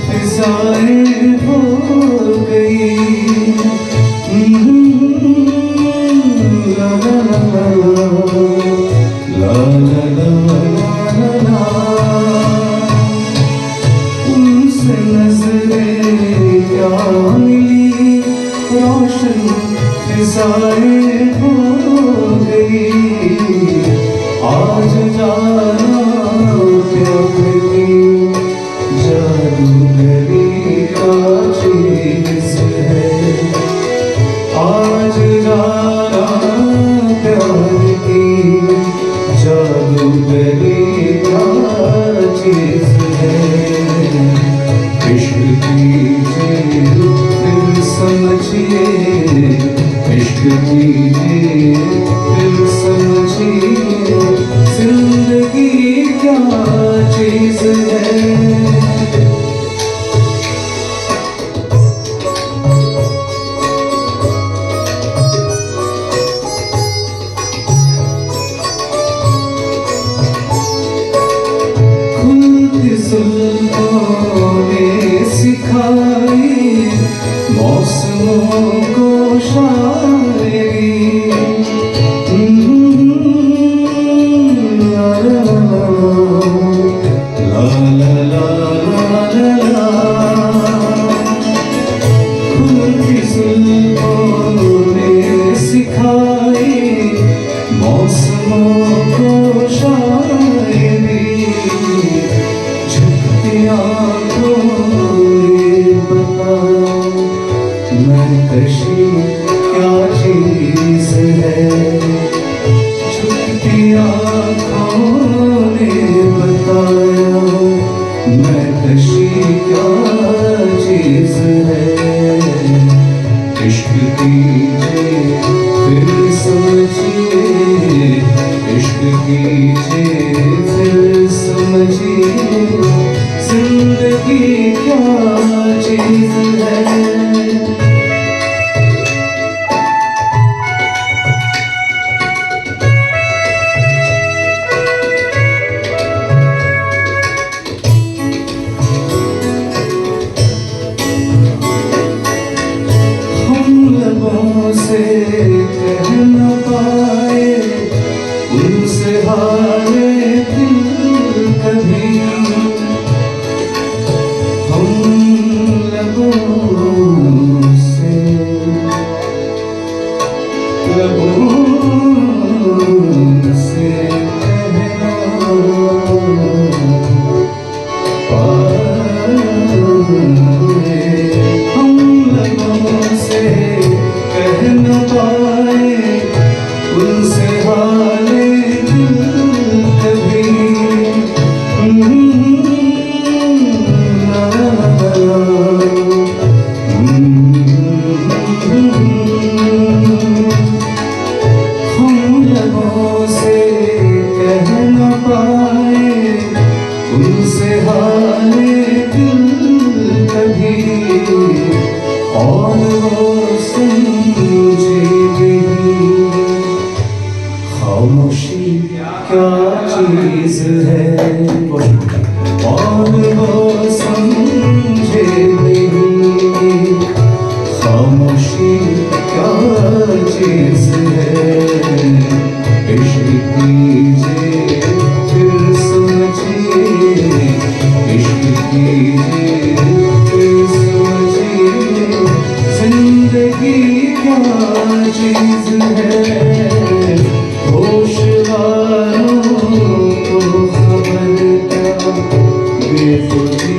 फिजाएं हो गई। ला ला ला ला ला ला ला ला। उनसे नजरें क्या मिली, रोशन फिजाएं हो गई। आज जाना प्यार की जादूगरी का चीज है। आज जाना प्यार की जादूगरी का चीज है। इश्क कीजिए फिर समझिए, इश्क कीजिए फिर समझिए, जिंदगी क्या चीज है। खुलती जुल्फों ने सिखाई मौसमों को शायरी। ला ला ला ला। खुलती जुल्फों ने सिखाई मौसमों को शायरी। झुकती आँखों ने बताओ मैं कशी क्या चीज है। झुकती आँखों ने बताया मैं कशी क्या चीज है। इश्क कीजिए फिर समझिए, इश्क कीजिए फिर समझिए, जिंदगी क्या चीज है। लबों से कह न पाए उनसे हाले दिल कभी। हम लबों से कहना पाए। हम लबों से कह न पाए उनसे हाले दिल कभी। हम लबों से कह न पाए उनसे हाले दिल कभी। और वो समझे नहीं खामोशी क्या चीज है। और वो समझे नहीं खामोशी क्या चीज है। इश्क कीजिए फिर समझिए, इश्क कीजिए फिर समझिए, जिंदगी क्या चीज है। होश वालों को खबर क्या बेखुदी